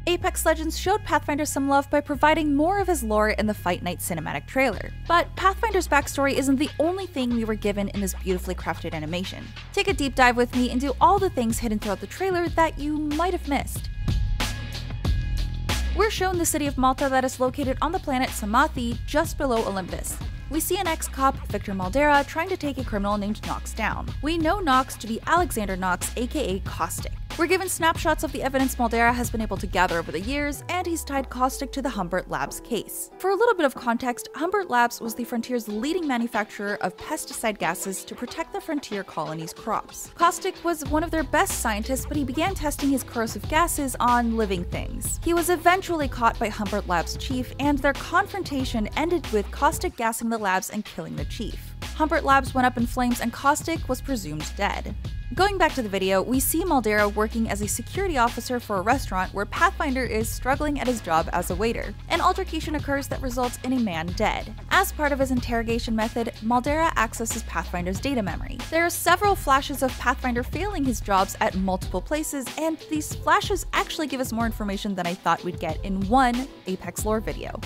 Apex Legends showed Pathfinder some love by providing more of his lore in the Fight Night cinematic trailer. But Pathfinder's backstory isn't the only thing we were given in this beautifully crafted animation. Take a deep dive with me into all the things hidden throughout the trailer that you might have missed. We're shown the city of Malta that is located on the planet Samathi, just below Olympus. We see an ex-cop, Victor Maldera, trying to take a criminal named Nox down. We know Nox to be Alexander Nox, aka Caustic. We're given snapshots of the evidence Maldera has been able to gather over the years, and he's tied Caustic to the Humbert Labs case. For a little bit of context, Humbert Labs was the Frontier's leading manufacturer of pesticide gases to protect the Frontier colony's crops. Caustic was one of their best scientists, but he began testing his corrosive gases on living things. He was eventually caught by Humbert Labs' chief, and their confrontation ended with Caustic gassing the labs and killing the chief. Humbert Labs went up in flames and Caustic was presumed dead. Going back to the video, we see Maldera working as a security officer for a restaurant where Pathfinder is struggling at his job as a waiter. An altercation occurs that results in a man dead. As part of his interrogation method, Maldera accesses Pathfinder's data memory. There are several flashes of Pathfinder failing his jobs at multiple places, and these flashes actually give us more information than I thought we'd get in one Apex lore video.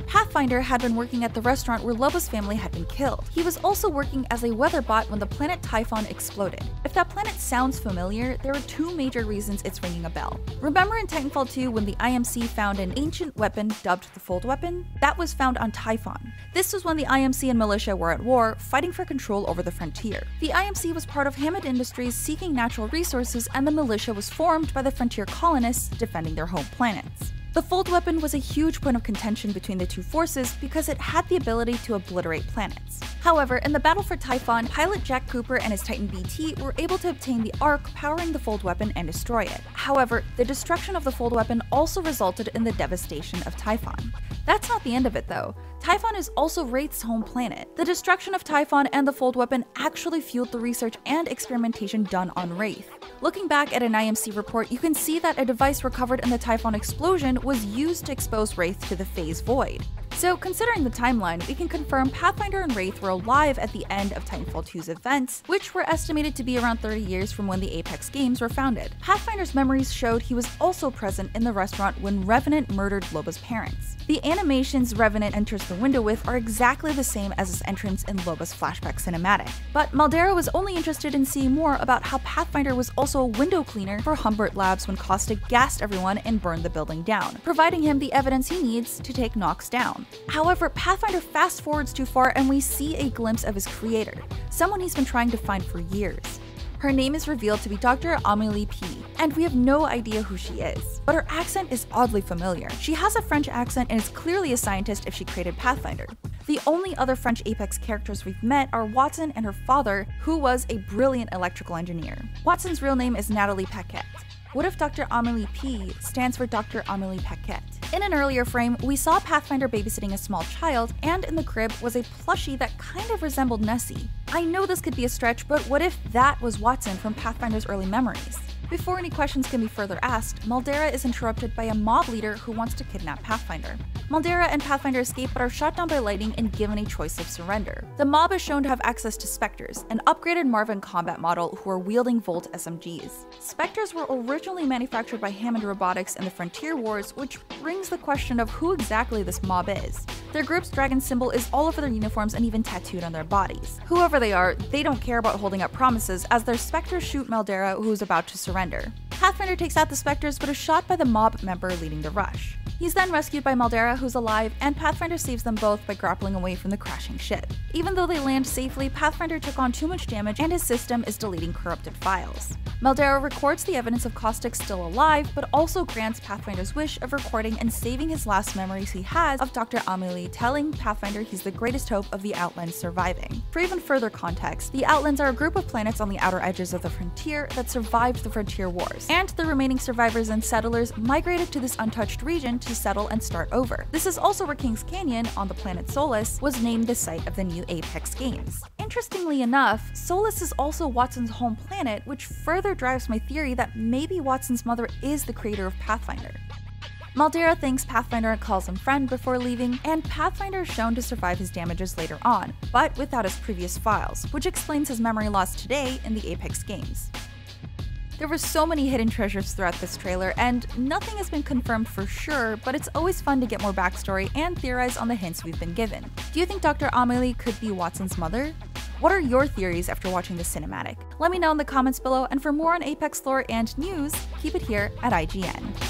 Pathfinder had been working at the restaurant where Loba's family had been killed. He was also working as a weather bot when the planet Typhon exploded. If that planet sounds familiar, there are two major reasons it's ringing a bell. Remember in Titanfall 2 when the IMC found an ancient weapon dubbed the Fold Weapon? That was found on Typhon. This was when the IMC and militia were at war, fighting for control over the frontier. The IMC was part of Hammond Industries seeking natural resources, and the militia was formed by the frontier colonists defending their home planets. The Fold Weapon was a huge point of contention between the two forces because it had the ability to obliterate planets. However, in the battle for Typhon, pilot Jack Cooper and his Titan BT were able to obtain the arc powering the Fold Weapon and destroy it. However, the destruction of the Fold Weapon also resulted in the devastation of Typhon. That's not the end of it though. Typhon is also Wraith's home planet. The destruction of Typhon and the Fold Weapon actually fueled the research and experimentation done on Wraith. Looking back at an IMC report, you can see that a device recovered in the Typhon explosion was used to expose Wraith to the Phase Void. So considering the timeline, we can confirm Pathfinder and Wraith were alive at the end of Titanfall 2's events, which were estimated to be around 30 years from when the Apex games were founded. Pathfinder's memories showed he was also present in the restaurant when Revenant murdered Loba's parents. The animations Revenant enters the window with are exactly the same as his entrance in Loba's flashback cinematic. But Maldera was only interested in seeing more about how Pathfinder was also a window cleaner for Humbert Labs when Caustic gassed everyone and burned the building down, providing him the evidence he needs to take Nox down. However, Pathfinder fast forwards too far and we see a glimpse of his creator, someone he's been trying to find for years. Her name is revealed to be Dr. Amélie P, and we have no idea who she is. But her accent is oddly familiar. She has a French accent and is clearly a scientist if she created Pathfinder. The only other French Apex characters we've met are Wattson and her father, who was a brilliant electrical engineer. Watson's real name is Natalie Paquette. What if Dr. Amélie P stands for Dr. Amélie Paquette? In an earlier frame, we saw Pathfinder babysitting a small child, and in the crib was a plushie that kind of resembled Nessie. I know this could be a stretch, but what if that was Wattson from Pathfinder's early memories? Before any questions can be further asked, Maldera is interrupted by a mob leader who wants to kidnap Pathfinder. Maldera and Pathfinder escape but are shot down by lightning and given a choice of surrender. The mob is shown to have access to Spectres, an upgraded Marvin combat model who are wielding Volt SMGs. Spectres were originally manufactured by Hammond Robotics in the Frontier Wars, which brings the question of who exactly this mob is. Their group's dragon symbol is all over their uniforms and even tattooed on their bodies. Whoever they are, they don't care about holding up promises as their Spectres shoot Maldera, who is about to surrender. Pathfinder takes out the Spectres but is shot by the mob member leading the rush. He's then rescued by Maldera, who's alive, and Pathfinder saves them both by grappling away from the crashing ship. Even though they land safely, Pathfinder took on too much damage and his system is deleting corrupted files. Maldera records the evidence of Caustic still alive, but also grants Pathfinder's wish of recording and saving his last memories he has of Dr. Amélie, telling Pathfinder he's the greatest hope of the Outlands surviving. For even further context, the Outlands are a group of planets on the outer edges of the frontier that survived the Frontier Wars, and the remaining survivors and settlers migrated to this untouched region to settle and start over. This is also where Kings Canyon, on the planet Solus, was named the site of the new Apex games. Interestingly enough, Solus is also Wattson's home planet, which further drives my theory that maybe Wattson's mother is the creator of Pathfinder. Maldera thanks Pathfinder and calls him friend before leaving, and Pathfinder is shown to survive his damages later on, but without his previous files, which explains his memory loss today in the Apex games. There were so many hidden treasures throughout this trailer, and nothing has been confirmed for sure, but it's always fun to get more backstory and theorize on the hints we've been given. Do you think Dr. Amelie could be Wattson's mother? What are your theories after watching the cinematic? Let me know in the comments below, and for more on Apex lore and news, keep it here at IGN.